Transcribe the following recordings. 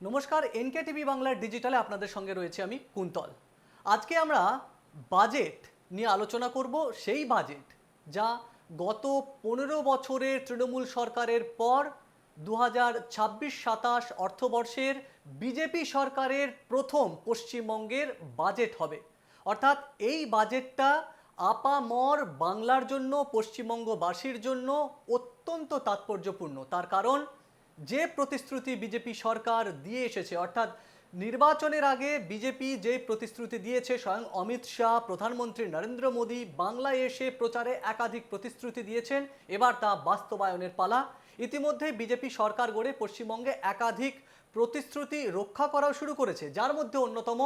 নমস্কার, NK TV বাংলার ডিজিটালে আপনাদের সঙ্গে রয়েছে আমি কুন্তল। আজকে আমরা বাজেট নিয়ে আলোচনা করব। সেই বাজেট যা গত 15 বছরের তৃণমূল সরকারের পর 2026-27 অর্থবর্ষের বিজেপি সরকারের প্রথম পশ্চিমবঙ্গের বাজেট হবে। অর্থাৎ এই বাজেটটা আপামর বাংলার জন্য, পশ্চিমবঙ্গবাসীর জন্য অত্যন্ত তাৎপর্যপূর্ণ। তার কারণ, যে প্রতিশ্রুতি বিজেপি সরকার দিয়ে এসেছে, অর্থাৎ নির্বাচনের আগে বিজেপি যে প্রতিশ্রুতি দিয়েছে, স্বয়ং অমিত শাহ, প্রধানমন্ত্রী নরেন্দ্র মোদী বাংলায় এসে প্রচারে একাধিক প্রতিশ্রুতি দিয়েছেন। এবার তা বাস্তবায়নের পালা। ইতিমধ্যে বিজেপি সরকার গড়ে পশ্চিমবঙ্গে একাধিক প্রতিশ্রুতি রক্ষা করাও শুরু করেছে, যার মধ্যে অন্যতম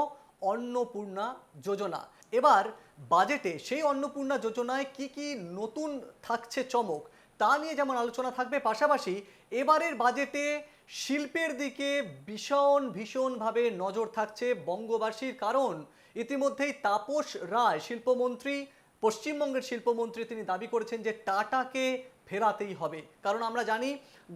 অন্নপূর্ণা যোজনা। এবার বাজেটে সেই অন্নপূর্ণা যোজনায় কি কি নতুন থাকছে চমক, তা নিয়ে যেমন আলোচনা থাকবে, পাশাপাশি এবারের বাজেটে শিল্পের দিকে ভীষণভাবে নজর থাকছে বঙ্গবাসীর। কারণ ইতিমধ্যেই তাপস রায়, শিল্পমন্ত্রী, পশ্চিমবঙ্গের শিল্পমন্ত্রী, তিনি দাবি করেছেন যে টাটাকে ফেরাতেই হবে। কারণ আমরা জানি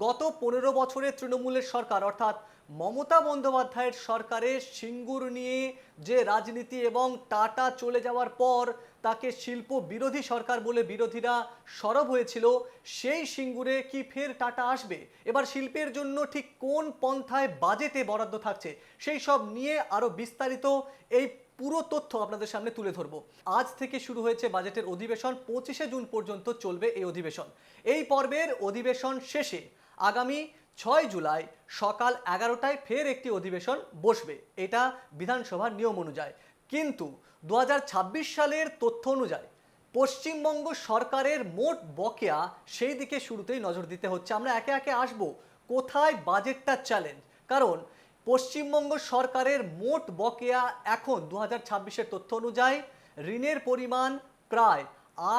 গত 15 বছরের তৃণমূলের সরকার, অর্থাৎ মমতা বন্দ্যোপাধ্যায়ের সরকারের সিঙ্গুর নিয়ে যে রাজনীতি এবং টাটা চলে যাওয়ার পর তাকে শিল্প বিরোধী সরকার বলে বিরোধীরা সরব হয়েছিল, সেই সিঙ্গুরে কি ফের টাটা আসবে? এবার শিল্পের জন্য ঠিক কোন পন্থায় বাজেটে বরাদ্দ থাকছে, সেই সব নিয়ে আরো বিস্তারিত এই পুরো তথ্য আপনাদের সামনে তুলে ধরবো। আজ থেকে শুরু হয়েছে বাজেটের অধিবেশন, 25শে জুন পর্যন্ত চলবে এই অধিবেশন। এই পর্বের অধিবেশন শেষে আগামী 6 জুলাই সকাল 11টায় ফের একটি অধিবেশন বসবে, এটা বিধানসভার নিয়ম অনুযায়ী। কিন্তু 2026 সালের তথ্য অনুযায়ী পশ্চিমবঙ্গ সরকারের মোট বকেয়া, সেই দিকে শুরুতেই নজর দিতে হচ্ছে। আমরা একে একে আসবো কোথায় বাজেটটা চ্যালেঞ্জ। কারণ পশ্চিমবঙ্গ সরকারের মোট বকেয়া এখন 2026-এর তথ্য অনুযায়ী ঋণের পরিমাণ প্রায়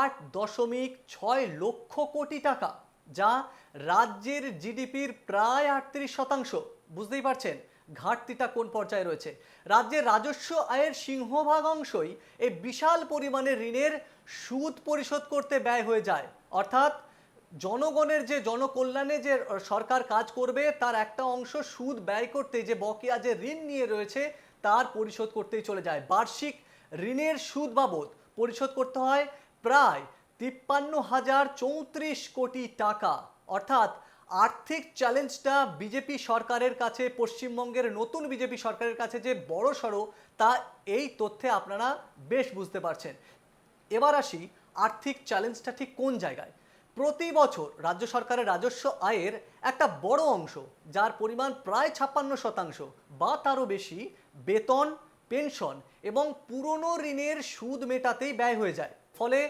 8.6 লক্ষ কোটি টাকা, যা রাজ্যের জিডিপির প্রায় 38%। বুঝতেই পারছেন ঘাটতিটা কোন পর্যায়ে রয়েছে। রাজ্যের রাজস্ব আয়ের সিংহভাগ অংশই এই বিশাল পরিমাণের ঋণের সুদ পরিশোধ করতে ব্যয় হয়ে যায়। অর্থাৎ জনগণের যে জনকল্যাণে যে সরকার কাজ করবে, তার একটা অংশ সুদ ব্যয় করতে, যে বকেয়া যে ঋণ নিয়ে রয়েছে তার পরিশোধ করতেই চলে যায়। বার্ষিক ঋণের সুদ বাবদ পরিশোধ করতে হয় প্রায় 53,034 কোটি টাকা। অর্থাৎ আর্থিক চ্যালেঞ্জটা বিজেপি সরকারের কাছে, পশ্চিমবঙ্গের নতুন বিজেপি সরকারের কাছে যে বড় সড়ো, তা এই তথ্যে আপনারা বেশ বুঝতে পারছেন। এবার আসি আর্থিক চ্যালেঞ্জটা ঠিক কোন জায়গায়। প্রতি বছর রাজ্য সরকারের রাজস্ব আয়ের একটা বড় অংশ, যার পরিমাণ প্রায় 56% বা তারও বেশি, বেতন, পেনশন এবং পুরনো ঋণের সুদ মেটাতেই ব্যয় হয়ে যায়। ফলে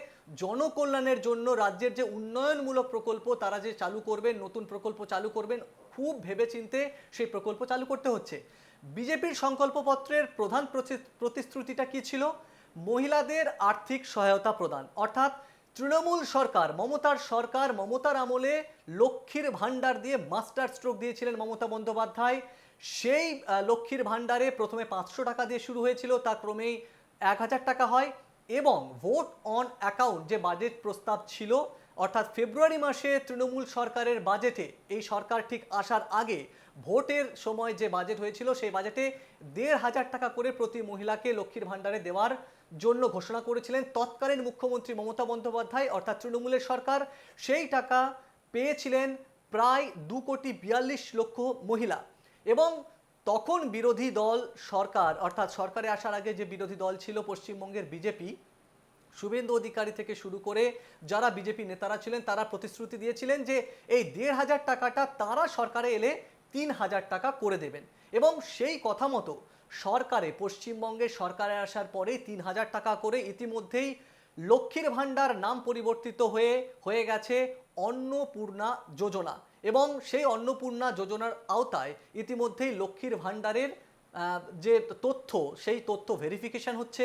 জনকল্যাণের জন্য রাজ্যের যে উন্নয়নমূলক প্রকল্প তারা যে চালু করবেন, নতুন প্রকল্প চালু করবেন, খুব ভেবেচিন্তে সেই প্রকল্প চালু করতে হচ্ছে। বিজেপির সংকল্পপত্রের প্রধান প্রতিশ্রুতিটা কি ছিল? মহিলাদের আর্থিক সহায়তা প্রদান। অর্থাৎ তৃণমূল সরকার, মমতার আমলে লক্ষ্মীর ভাণ্ডার দিয়ে মাস্টার স্ট্রোক দিয়েছিলেন মমতা বন্দ্যোপাধ্যায়। সেই লক্ষ্মীর ভাণ্ডারে প্রথমে 500 টাকা দিয়ে শুরু হয়েছিল, তা ক্রমেই 1000 টাকা হয়। এবং ভোট অন অ্যাকাউন্ট যে বাজেট প্রস্তাব ছিল, অর্থাৎ ফেব্রুয়ারি মাসে তৃণমূল সরকারের বাজেটে, এই সরকার ঠিক আসার আগে ভোটের সময় যে বাজেট হয়েছিল, সেই বাজেটে 1500 টাকা করে প্রতি মহিলাকে লক্ষ্মীর ভাণ্ডারে দেওয়ার জন্য ঘোষণা করেছিলেন তৎকালীন মুখ্যমন্ত্রী মমতা বন্দ্যোপাধ্যায়, অর্থাৎ তৃণমূলের সরকার। সেই টাকা পেয়েছিলেন প্রায় 2,42,00,000 মহিলা। এবং তখন বিরোধী দল সরকার, অর্থাৎ সরকারে আসার আগে যে বিরোধী দল ছিল পশ্চিমবঙ্গের বিজেপি, শুভেন্দু অধিকারী থেকে শুরু করে যারা বিজেপি নেতারা ছিলেন, তারা প্রতিশ্রুতি দিয়েছিলেন যে এই 1500 টাকাটা তারা সরকারে এলে 3000 টাকা করে দেবেন। এবং সেই কথা মতো পশ্চিমবঙ্গে সরকারে আসার পরে 3000 টাকা করে ইতিমধ্যেই লক্ষ্মীর ভাণ্ডার নাম পরিবর্তিত হয়ে গেছে অন্নপূর্ণা যোজনা। এবং সেই অন্নপূর্ণা যোজনার আওতায় ইতিমধ্যেই লক্ষ্মীর ভাণ্ডারের যে তথ্য, সেই তথ্য ভেরিফিকেশন হচ্ছে।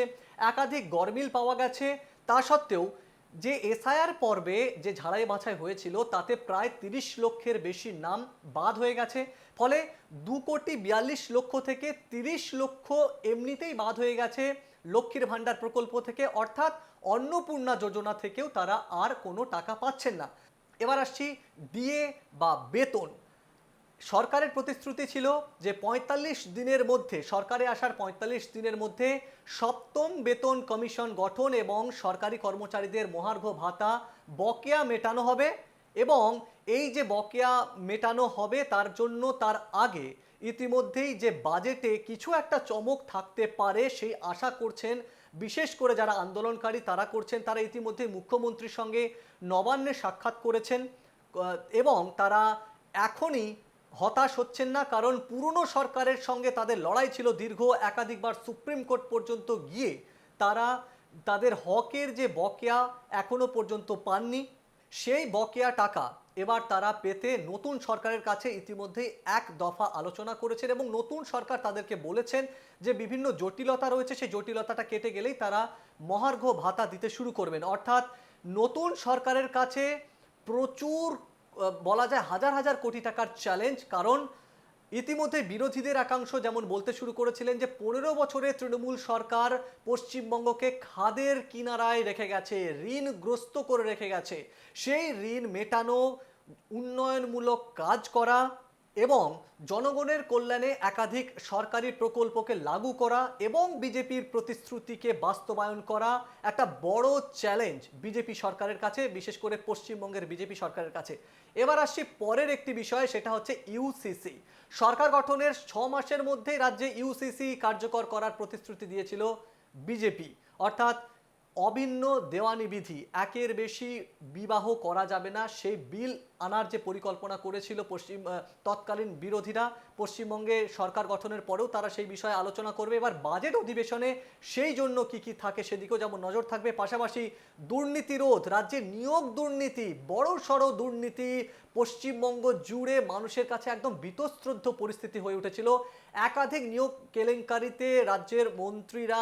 একাধিক গরমিল পাওয়া গেছে। তা সত্ত্বেও যে এসআইআর পর্বে যে ঝাড়াই বাছাই হয়েছিল, তাতে প্রায় 30 লক্ষের বেশি নাম বাদ হয়ে গেছে। ফলে 2,42,00,000 থেকে 30 লক্ষ এমনিতেই বাদ হয়ে গেছে লক্ষ্মীর ভাণ্ডার প্রকল্প থেকে। অর্থাৎ অন্নপূর্ণা যোজনা থেকেও তারা আর কোনো টাকা পাচ্ছেন না। এবার আসছি ডিএ বা বেতন। সরকারের প্রতিশ্রুতি ছিল যে ৪৫ দিনের মধ্যে, সরকারে আসার ৪৫ দিনের মধ্যে সপ্তম বেতন কমিশন গঠন এবং সরকারি কর্মচারীদের মহার্ঘ ভাতা বকেয়া মেটানো হবে। এবং এই যে বকেয়া মেটানো হবে তার জন্য তার আগে ইতিমধ্যেই যে বাজেটে কিছু একটা চমক থাকতে পারে সেই আশা করছেন বিশেষ করে যারা আন্দোলনকারী তারা করছেন। তারা ইতিমধ্যে মুখ্যমন্ত্রীর সঙ্গে নবান্নে সাক্ষাৎ করেছেন এবং তারা এখনই হতাশ হচ্ছেন না, কারণ পুরনো সরকারের সঙ্গে তাদের লড়াই ছিল দীর্ঘ, একাধিকবার সুপ্রিম কোর্ট পর্যন্ত গিয়ে তারা তাদের হকের যে বকেয়া এখনো পর্যন্ত পাননি। সেই বকেয়া টাকা এবার তারা পেতে নতুন সরকারের কাছে ইতিমধ্যেই এক দফা আলোচনা করেছেন এবং নতুন সরকার তাদেরকে বলেছেন যে বিভিন্ন জটিলতা রয়েছে, সেই জটিলতাটা কেটে গেলেই তারা মহার্ঘ ভাতা দিতে শুরু করবেন। অর্থাৎ নতুন সরকারের কাছে প্রচুর বলা যায় হাজার হাজার কোটি টাকার চ্যালেঞ্জ, কারণ ইতিমধ্যে বিরোধীদের একাংশ যেমন বলতে শুরু করেছিলেন যে ১৫ বছরে তৃণমূল সরকার পশ্চিমবঙ্গকে খাদের কিনারায় রেখে গেছে, ঋণগ্রস্ত করে রেখে গেছে। সেই ঋণ মেটানো, উন্নয়নমূলক কাজ করা এবং জনগণের কল্যাণে একাধিক সরকারি প্রকল্পকে লাগু করা এবং বিজেপির প্রতিশ্রুতিকে বাস্তবায়ন করা একটা বড় চ্যালেঞ্জ বিজেপি সরকারের কাছে, বিশেষ করে পশ্চিমবঙ্গের বিজেপি সরকারের কাছে। এবার আসছি পরের একটি বিষয়, সেটা হচ্ছে ইউসিসি। সরকার গঠনের ৬ মাসের মধ্যেই রাজ্যে ইউসিসি কার্যকর করার প্রতিশ্রুতি দিয়েছিল বিজেপি। অর্থাৎ অভিন্ন দেওয়ানি বিধি, একের বেশি বিবাহ করা যাবে না, সেই বিল আনার যে পরিকল্পনা করেছিল তৎকালীন বিরোধীরা, পশ্চিমবঙ্গে সরকার গঠনের পরেও তারা সেই বিষয়ে আলোচনা করবে। এবার বাজেট অধিবেশনে সেই জন্য কি কি থাকে সেদিকেও যেমন নজর থাকবে। পাশাপাশি দুর্নীতি রোধ, রাজ্যে নিয়োগ দুর্নীতি, বড় সড়ো দুর্নীতি পশ্চিমবঙ্গ জুড়ে মানুষের কাছে একদম বীতশ্রদ্ধ পরিস্থিতি হয়ে উঠেছিল। একাধিক নিয়োগ কেলেঙ্কারিতে রাজ্যের মন্ত্রীরা,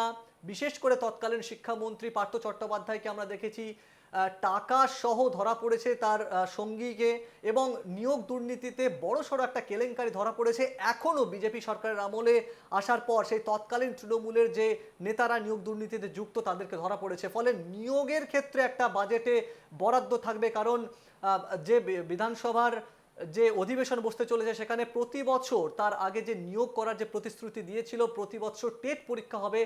বিশেষ করে তৎকালীন শিক্ষামন্ত্রী পার্থ চট্টোপাধ্যায়কে আমরা দেখেছি টাকা সহ ধরা পড়েছে তার সঙ্গীকে, এবং নিয়োগ দুর্নীতিতে বড়সড় একটা কেলেঙ্কারি ধরা পড়েছে। এখনও বিজেপি সরকারের আমলে আসার পর সেই তৎকালীন তৃণমূলের যে নেতারা নিয়োগ দুর্নীতিতে যুক্ত তাদেরকে ধরা পড়েছে। ফলে নিয়োগের ক্ষেত্রে একটা বাজেটে বরাদ্দ থাকবে, কারণ যে বিধানসভার যে অধিবেশন বসতে চলেছে সেখানে প্রতি বছর তার আগে যে নিয়োগ করার যে প্রতিশ্রুতি দিয়েছিল, প্রতি বছর টেট পরীক্ষা হবে,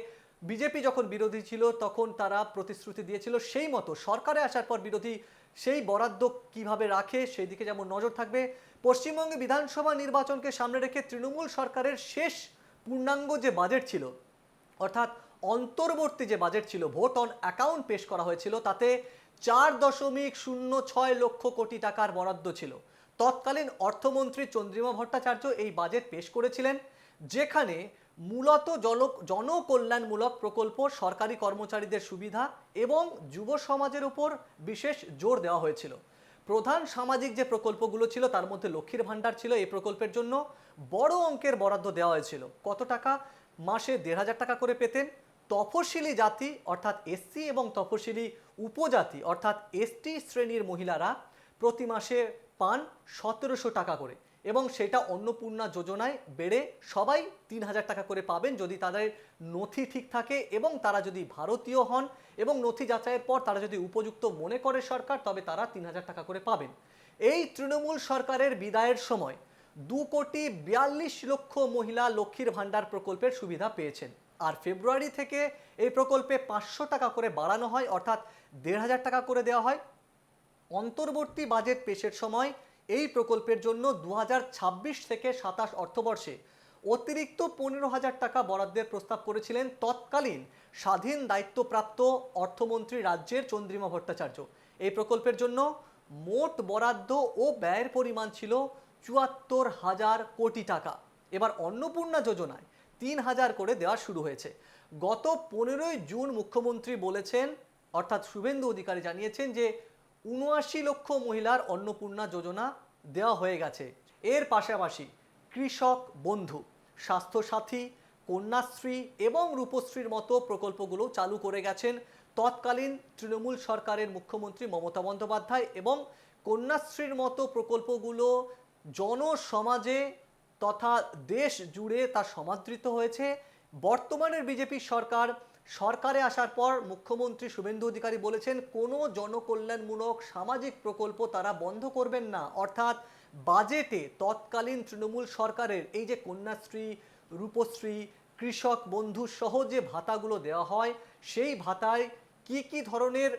বিজেপি যখন বিরোধী ছিল তখন তারা প্রতিশ্রুতি দিয়েছিল, সেই মতো সরকারে আসার পর বিরোধী সেই বরাদ্দ কিভাবে রাখে সেই দিকে যেমন নজর থাকবে। পশ্চিমবঙ্গে বিধানসভা নির্বাচনকে সামনে রেখে তৃণমূল সরকারের শেষ পূর্ণাঙ্গ যে বাজেট ছিল, অর্থাৎ অন্তর্বর্তী যে বাজেট ছিল, ভোট অন অ্যাকাউন্ট পেশ করা হয়েছিল, তাতে ৪.০৬ লক্ষ কোটি টাকার বরাদ্দ ছিল। তৎকালীন অর্থমন্ত্রী চন্দ্রিমা ভট্টাচার্য এই বাজেট পেশ করেছিলেন, যেখানে মূলত জনকল্যাণমূলক প্রকল্প, সরকারি কর্মচারীদের সুবিধা এবং যুব সমাজের উপর বিশেষ জোর দেওয়া হয়েছিল। প্রধান সামাজিক যে প্রকল্পগুলো ছিল তার মধ্যে লক্ষ্মীর ভাণ্ডার ছিল। এই প্রকল্পের জন্য বড় অঙ্কের বরাদ্দ দেওয়া হয়েছিল। কত টাকা? মাসে ১৫০০ টাকা করে পেতেন। তফসিলি জাতি অর্থাৎ এসসি এবং তফসিলি উপজাতি অর্থাৎ এসটি শ্রেণীর মহিলারা প্রতি মাসে পান ১৭০০ টাকা করে, এবং সেটা অন্নপূর্ণা যোজনায় বেড়ে সবাই ৩০০০ টাকা করে পাবেন যদি তাদের নথি ঠিক থাকে এবং তারা যদি ভারতীয় হন এবং নথি যাচাইয়ের পর তারা যদি উপযুক্ত মনে করে সরকার, তবে তারা ৩০০০ টাকা করে পাবেন। এই তৃণমূল সরকারের বিদায়ের সময় ২,৪২,০০,০০০ মহিলা লক্ষ্মীর ভাণ্ডার প্রকল্পের সুবিধা পেয়েছেন। আর ফেব্রুয়ারি থেকে এই প্রকল্পে ৫০০ টাকা করে বাড়ানো হয়, অর্থাৎ ১,৫০০ টাকা করে দেওয়া হয়। অন্তর্বর্তী বাজেট পেশের সময় এই প্রকল্পের জন্য ২০২৬ থেকে ২৭ অর্থবর্ষে অতিরিক্ত ১৫,০০০ টাকা বরাদ্দের প্রস্তাব করেছিলেন তৎকালীন স্বাধীন দায়িত্বপ্রাপ্ত অর্থমন্ত্রী রাজ্যের চন্দ্রিমা ভট্টাচার্য। এই প্রকল্পের জন্য মোট বরাদ্দ ও ব্যয়ের পরিমাণ ছিল ৭৪,০০০ কোটি টাকা। এবার অন্নপূর্ণা যোজনায় ৩,০০০ করে দেওয়া শুরু হয়েছে। গত ১৫ই জুন মুখ্যমন্ত্রী বলেছেন, অর্থাৎ শুভেন্দু অধিকারী জানিয়েছেন যে ৭৯ লক্ষ মহিলার অন্নপূর্ণা যোজনা দেওয়া হয়ে গেছে। এর পাশাপাশি কৃষক বন্ধু, স্বাস্থ্যসাথী, কন্যাশ্রী এবং রূপশ্রীর মতো প্রকল্পগুলো চালু করে গেছেন তৎকালীন তৃণমূল সরকারের মুখ্যমন্ত্রী মমতা বন্দ্যোপাধ্যায়, এবং কন্যাশ্রীর মতো প্রকল্পগুলো জনসমাজে তথা দেশ জুড়ে তা সমাদৃত হয়েছে। বর্তমানের বিজেপি সরকারে আসার পর মুখ্যমন্ত্রী শুভেন্দু অধিকারী বলেছেন কোনো জনকল্যাণমূলক সামাজিক প্রকল্প তারা বন্ধ করবেন না। অর্থাৎ বাজেটে তৎকালীন তৃণমূল সরকারের এই যে কন্যাশ্রী, রূপশ্রী, কৃষক বন্ধু সহ যে ভাতাগুলো দেওয়া হয়, সেই ভাতায় কি ধরনের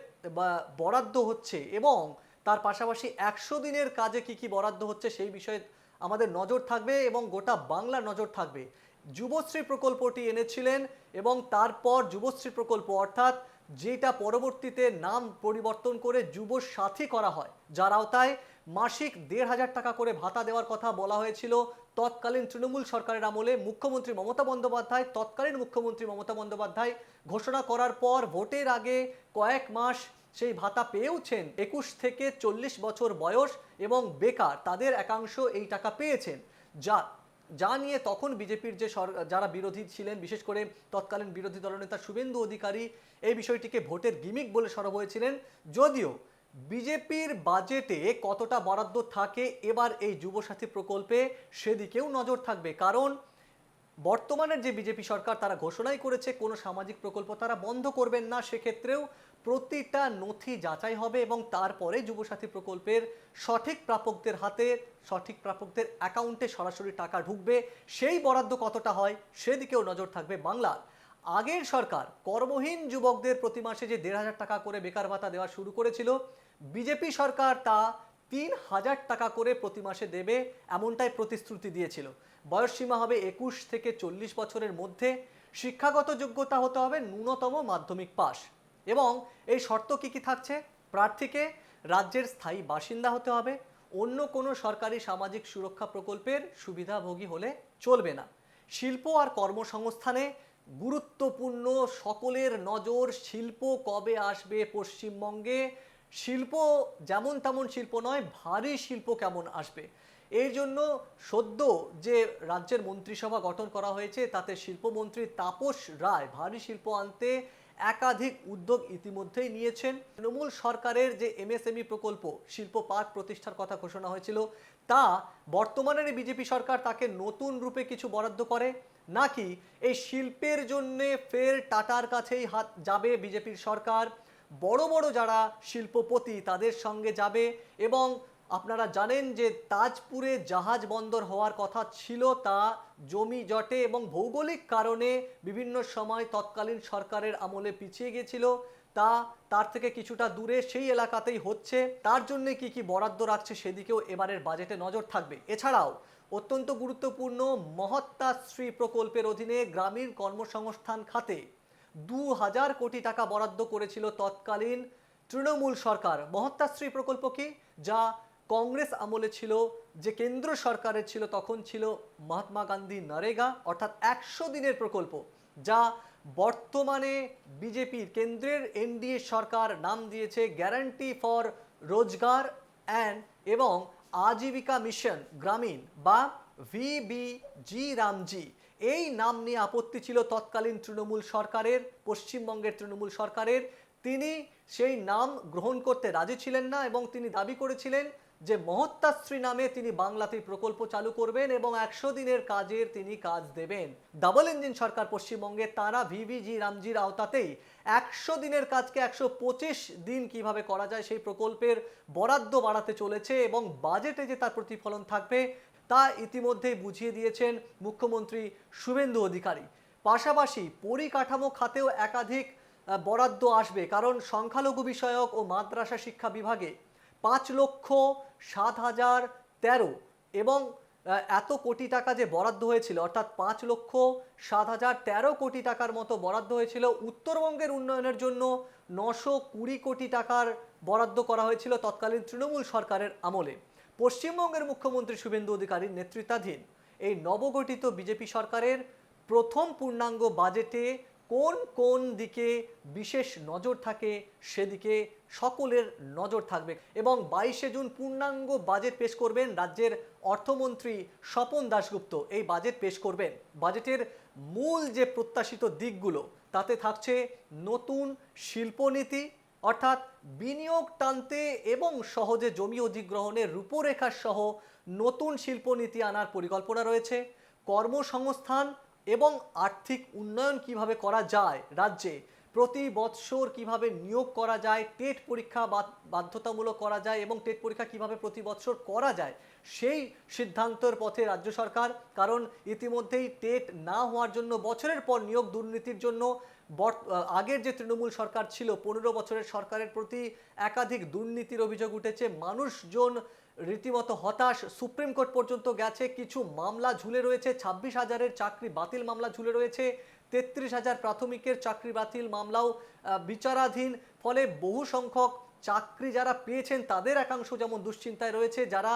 বরাদ্দ হচ্ছে এবং তার পাশাপাশি 100 দিনের কাজে কি বরাদ্দ হচ্ছে সেই বিষয়ে আমাদের নজর থাকবে এবং গোটা বাংলা নজর থাকবে। যুবশ্রী প্রকল্পটি এনেছিলেন এবং তারপর যুবশ্রী প্রকল্প অর্থাৎ যেটা পরবর্তীতে নাম পরিবর্তন করে যুবসাথী করা হয়, যার আওতায় মাসিক 1,500 টাকা করে ভাতা দেওয়ার কথা বলা হয়েছিল তৎকালীন তৃণমূল সরকারের আমলে। তৎকালীন মুখ্যমন্ত্রী মমতা বন্দ্যোপাধ্যায় ঘোষণা করার পর ভোটের আগে কয়েক মাস সেই ভাতা পেয়েওছেন 21 থেকে 40 বছর বয়স এবং বেকার তাদের একাংশ এই টাকা পেয়েছেন, যা নিয়ে তখন বিজেপির যে যারা বিরোধী ছিলেন, বিশেষ করে তৎকালীন বিরোধী দলনেতা শুভেন্দু অধিকারী এই বিষয়টিকে ভোটের গিমিক বলে সরব হয়েছিলেন। যদিও বিজেপির বাজেটে কতটা বরাদ্দ থাকে এবার এই যুবসাথী প্রকল্পে সেদিকেও নজর থাকবে, কারণ বর্তমানের যে বিজেপি সরকার তারা ঘোষণাই করেছে কোনো সামাজিক প্রকল্প তারা বন্ধ করবেন না, সেক্ষেত্রেও প্রতিটা নথি যাচাই হবে এবং তারপরে যুবসাথী প্রকল্পের সঠিক প্রাপকদের হাতে, সঠিক প্রাপকদের অ্যাকাউন্টে সরাসরি টাকা ঢুকবে। সেই বরাদ্দ কতটা হয় সেদিকেও নজর থাকবে বাংলার। আগের সরকার কর্মহীন যুবকদের প্রতি মাসে যে 1,500 টাকা করে বেকার ভাতা দেওয়া শুরু করেছিল, বিজেপি সরকার তা 3,000 টাকা করে প্রতি মাসে দেবে এমনটাই প্রতিশ্রুতি দিয়েছিল। বয়সসীমা হবে 21 থেকে 40 বছরের মধ্যে, শিক্ষাগত যোগ্যতা হতে হবে ন্যূনতম মাধ্যমিক পাস এবং এই শর্ত কি থাকছে? প্রার্থীকে রাজ্যের স্থায়ী বাসিন্দা হতে হবে, অন্য কোনো সরকারি সামাজিক সুরক্ষা প্রকল্পের সুবিধাভোগী হলে চলবে না। শিল্প আর কর্মসংস্থানে গুরুত্বপূর্ণ সকলের নজর, শিল্প কবে আসবে পশ্চিমবঙ্গে, শিল্প যেমন তেমন শিল্প নয়, ভারী শিল্প কেমন আসবে। এই জন্য সদ্য যে রাজ্যের মন্ত্রিসভা গঠন করা হয়েছে তাতে শিল্পমন্ত্রী তাপস রায় ভারী শিল্প আনতে একাধিক উদ্যোগ ইতিমধ্যেই নিয়েছেন। তৃণমূল সরকারের যে এমএসএমই প্রকল্প শিল্প পার্ক প্রতিষ্ঠার কথা ঘোষণা হয়েছিল, তা বর্তমানের বিজেপি সরকার তাকে নতুন রূপে কিছু বরাদ্দ করে, নাকি এই শিল্পের জন্যে ফের টাটার কাছেই হাত যাবে বিজেপির সরকার, বড় বড় যারা শিল্পপতি তাদের সঙ্গে যাবে। এবং আপনারা জানেন যে তাজপুরে জাহাজ বন্দর হওয়ার কথা ছিল, তা জমি জটে এবং ভৌগোলিক কারণে বিভিন্ন সময় তৎকালীন সরকারের আমলে পিছিয়ে গিয়েছিল, তার থেকে কিছুটা দূরে সেই এলাকাতেই হচ্ছে। তার জন্য কি বরাদ্দ রাখছে সেদিকেও এবারের বাজেটে নজর থাকবে। এছাড়াও অত্যন্ত গুরুত্বপূর্ণ মহত্তাশ্রী প্রকল্পের অধীনে গ্রামীণ কর্মসংস্থান খাতে 2,000 কোটি টাকা বরাদ্দ করেছিল তৎকালীন তৃণমূল সরকার। মহত্তাশ্রী প্রকল্প কি, যা কংগ্রেস আমলে ছিল, যে কেন্দ্র সরকারের ছিল তখন ছিল মহাত্মা গান্ধী নরেগা অর্থাৎ 100 দিনের প্রকল্প, যা বর্তমানে বিজেপির কেন্দ্রের এনডিএ সরকার নাম দিয়েছে গ্যারান্টি ফর রোজগার এবং আজীবিকা মিশন গ্রামীণ বা ভিবিজি রামজি। এই নাম নিয়ে আপত্তি ছিল তৎকালীন তৃণমূল সরকারের, পশ্চিমবঙ্গের তৃণমূল সরকারের। তিনি সেই নাম গ্রহণ করতে রাজি ছিলেন না এবং তিনি দাবি করেছিলেন যে মহত্তাশ্রী নামে তিনি বাংলাতেই প্রকল্প চালু করবেন এবং 100 দিনের কাজের তিনি কাজ দেবেন। ডাবল ইঞ্জিন সরকার পশ্চিমবঙ্গে, তারা ভিভিজি রামজির আওতাতেই 100 দিনের কাজকে 125 দিন কিভাবে করা যায় সেই প্রকল্পের বরাদ্দ বাড়াতে চলেছে এবং বাজেটে যে তার প্রতিফলন থাকবে তা ইতিমধ্যেই বুঝিয়ে দিয়েছেন মুখ্যমন্ত্রী শুভেন্দু অধিকারী। পাশাপাশি পরিকাঠামো খাতেও একাধিক বরাদ্দ আসবে, কারণ সংখ্যালঘু বিষয়ক ও মাদ্রাসা শিক্ষা বিভাগে 5,07,013 এবং এত কোটি টাকা যে বরাদ্দ হয়েছিল, অর্থাৎ 5,07,013 কোটি টাকার মতো বরাদ্দ হয়েছিল। উত্তরবঙ্গের উন্নয়নের জন্য 920 কোটি টাকার বরাদ্দ করা হয়েছিল তৎকালীন তৃণমূল সরকারের আমলে। পশ্চিমবঙ্গের মুখ্যমন্ত্রী শুভেন্দু অধিকারীর নেতৃত্বাধীন এই নবগঠিত বিজেপি সরকারের প্রথম পূর্ণাঙ্গ বাজেটে কোন কোন দিকে বিশেষ নজর থাকে সেদিকে সকলের নজর থাকবে এবং 22শে জুন পূর্ণাঙ্গ বাজেট পেশ করবেন রাজ্যের অর্থমন্ত্রী স্বপন দাশগুপ্ত। এই বাজেট পেশ করবেন। বাজেটের মূল যে প্রত্যাশিত দিকগুলো তাতে থাকছে নতুন শিল্পনীতি, অর্থাৎ বিনিয়োগ টানতে এবং সহজে জমি অধিগ্রহণের রূপরেখা সহ নতুন শিল্পনীতি আনার পরিকল্পনা রয়েছে। কর্মসংস্থান এবং আর্থিক উন্নয়ন কিভাবে করা যায় রাজ্যে, প্রতি বৎসর কিভাবে নিয়োগ করা যায়, টেট পরীক্ষা বাধ্যতামূলক করা যায় এবং টেট পরীক্ষা কিভাবে প্রতি বৎসর করা যায় সেই সিদ্ধান্তের পথে রাজ্য সরকার। কারণ ইতিমধ্যেই টেট না হওয়ার জন্য বছরের পর নিয়োগ দুর্নীতির জন্য আগের যে তৃণমূল সরকার ছিল 15 বছরের সরকারের প্রতি একাধিক দুর্নীতির অভিযোগ উঠেছে। মানুষজন রীতিমতো হতাশ, সুপ্রিম কোর্ট পর্যন্ত গেছে, কিছু মামলা ঝুলে রয়েছে, 26,000-এর চাকরি বাতিল মামলা ঝুলে রয়েছে, 33,000 প্রাথমিকের চাকরি বাতিল মামলাও বিচারাধীন। ফলে বহু সংখ্যক চাকরি যারা পেয়েছেন তাদের একাংশ যেমন দুশ্চিন্তায় রয়েছে, যারা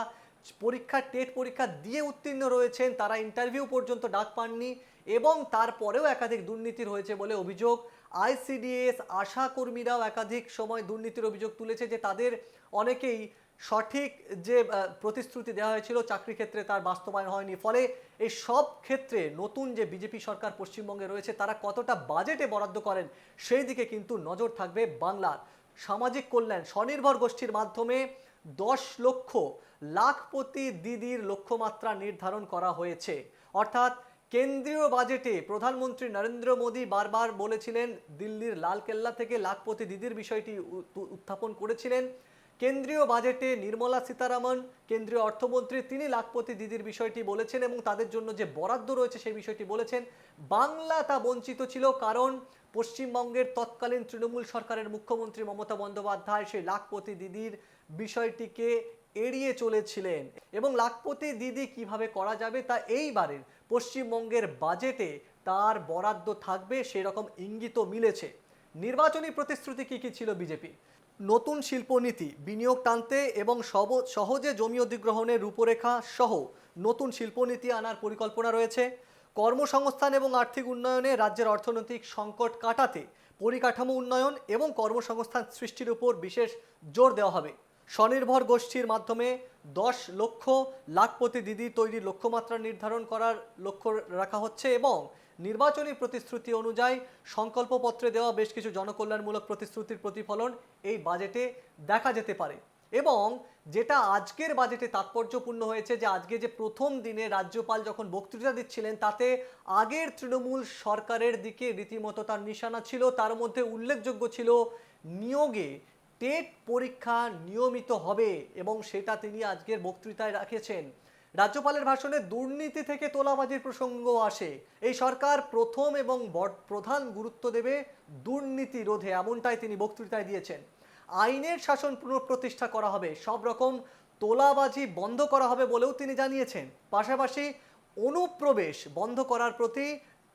টেট পরীক্ষা দিয়ে উত্তীর্ণ রয়েছেন তারা ইন্টারভিউ পর্যন্ত ডাক পাননি এবং তারপরেও একাধিক দুর্নীতির হয়েছে বলে অভিযোগ। আইসিডিএস আশা কর্মীরাও একাধিক সময় দুর্নীতির অভিযোগ তুলেছে যে তাদের অনেকেই সঠিক যে প্রতিশ্রুতি দেওয়া হয়েছিল চাকরি ক্ষেত্রে তার বাস্তবায়ন হয়নি। ফলে এই সব ক্ষেত্রে নতুন যে বিজেপি সরকার পশ্চিমবঙ্গে রয়েছে তারা কতটা বাজেটে বরাদ্দ করেন সেই দিকে কিন্তু নজর থাকবে বাংলার। সামাজিক কল্যাণ স্বনির্ভর গোষ্ঠীর মাধ্যমে 10 লক্ষ লাখপতি দিদির লক্ষ্যমাত্রা নির্ধারণ করা হয়েছে। অর্থাৎ কেন্দ্রীয় বাজেটে প্রধানমন্ত্রী নরেন্দ্র মোদী বারবার বলেছিলেন, দিল্লির লালকেল্লা থেকে লাখপতি দিদির বিষয়টি উত্থাপন করেছিলেন। কেন্দ্রীয় বাজেটে নির্মলা সীতারামন কেন্দ্রীয় অর্থমন্ত্রী তিনি লাখপতি দিদির বিষয়টি বলেছেন এবং তাদের জন্য যে বরাদ্দ রয়েছে সেই বিষয়টি বলেছেন। বাংলা তা বঞ্চিত ছিল কারণ পশ্চিমবঙ্গের তৎকালীন তৃণমূল সরকারের মুখ্যমন্ত্রী মমতা বন্দ্যোপাধ্যায় সেই লাখপতি দিদির বিষয়টিকে এড়িয়ে চলেছিলেন এবং লাখপতি দিদি কিভাবে করা যাবে তা এইবারের পশ্চিমবঙ্গের বাজেটে তার বরাদ্দ থাকবে সেরকম ইঙ্গিতও মিলেছে। নির্বাচনী প্রতিশ্রুতি কি ছিল বিজেপি? নতুন শিল্পনীতি, বিনিয়োগ টানতে এবং সহজে জমি অধিগ্রহণের রূপরেখা সহ নতুন শিল্পনীতি আনার পরিকল্পনা রয়েছে। কর্মসংস্থান এবং আর্থিক উন্নয়নে রাজ্যের অর্থনৈতিক সংকট কাটাতে পরিকাঠামো উন্নয়ন এবং কর্মসংস্থান সৃষ্টির উপর বিশেষ জোর দেওয়া হবে। স্বনির্ভর গোষ্ঠীর মাধ্যমে 10 লক্ষ লাখপতি দিদি তৈরির লক্ষ্যমাত্রা নির্ধারণ করার লক্ষ্য রাখা হচ্ছে এবং নির্বাচনী প্রতিশ্রুতি অনুযায়ী সংকল্পপত্রে দেওয়া বেশ কিছু জনকল্যাণমূলক প্রতিশ্রুতির প্রতিফলন এই বাজেটে দেখা যেতে পারে। এবং যেটা আজকের বাজেটে তাৎপর্যপূর্ণ হয়েছে যে আজকে যে প্রথম দিনে রাজ্যপাল যখন বক্তৃতা দিচ্ছিলেন তাতে আগের তৃণমূল সরকারের দিকে রীতিমতো তার নিশানা ছিল। তার মধ্যে উল্লেখযোগ্য ছিল নিয়োগে টেট পরীক্ষা নিয়মিত হবে এবং সেটা তিনি আজকের বক্তৃতায় রেখেছেন। রাজ্যপালের ভাষণে দুর্নীতি থেকে তোলাবাজির প্রসঙ্গ আসে। এই সরকার প্রথম এবং প্রধান গুরুত্ব দেবে দুর্নীতি রোধে, এমনটাই তিনি বক্তৃতায় দিয়েছেন। আইনের শাসন পুনঃপ্রতিষ্ঠা করা হবে, সব রকম তোলাবাজি বন্ধ করা হবে বলেও তিনি জানিয়েছেন। পাশাপাশি অনুপ্রবেশ বন্ধ করার প্রতি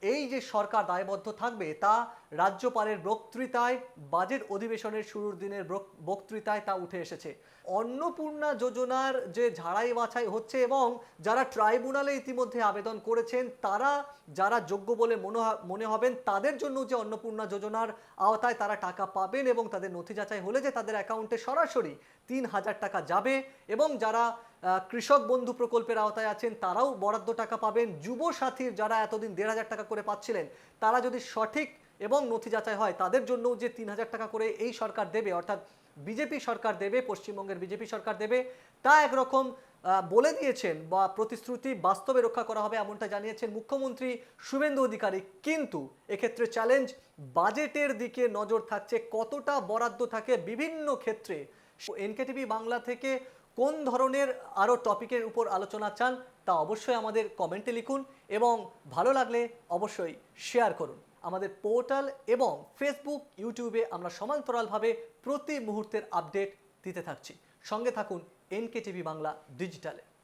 এই যে সরকার দায়বদ্ধ থাকবে তা রাজ্যপালের বক্তৃতায়, বাজেট অধিবেশনের শুরুর দিনের বক্তৃতায় তা উঠে এসেছে। অন্নপূর্ণা যোজনার যে ঝাড়াই বাছাই হচ্ছে এবং যারা ট্রাইব্যুনালে ইতিমধ্যে আবেদন করেছেন তারা যারা যোগ্য বলে মনে হবেন তাদের জন্য যে অন্নপূর্ণা যোজনার আওতায় তারা টাকা পাবেন এবং তাদের নথি যাচাই হলে যে তাদের অ্যাকাউন্টে সরাসরি 3,000 টাকা যাবে এবং যারা কৃষক বন্ধু প্রকল্পের আওতায় আছেন তারাও বরাদ্দ টাকা পাবেন। যুব সাথীর যারা এতদিন 1,500 টাকা করে পাচ্ছিলেন তারা যদি সঠিক এবং নথি যাচাই হয় তাদের জন্যও যে 3,000 টাকা করে এই সরকার দেবে, অর্থাৎ বিজেপি সরকার দেবে, পশ্চিমবঙ্গের বিজেপি সরকার দেবে, তা একরকম বলে দিয়েছেন বা প্রতিশ্রুতি বাস্তবে রক্ষা করা হবে এমনটা জানিয়েছেন মুখ্যমন্ত্রী শুভেন্দু অধিকারী। কিন্তু এক্ষেত্রে চ্যালেঞ্জ, বাজেটের দিকে নজর থাকছে, কতটা বরাদ্দ থাকে বিভিন্ন ক্ষেত্রে। এনকেটিভি বাংলা থেকে কোন ধরনের আরও টপিকের উপর আলোচনা চান তা অবশ্যই আমাদের কমেন্টে লিখুন এবং ভালো লাগলে অবশ্যই শেয়ার করুন। আমাদের পোর্টাল এবং ফেসবুক, ইউটিউবে আমরা সমান্তরালভাবে প্রতি মুহূর্তের আপডেট দিতে থাকছি। সঙ্গে থাকুন এনকেটিভি বাংলা ডিজিটালে।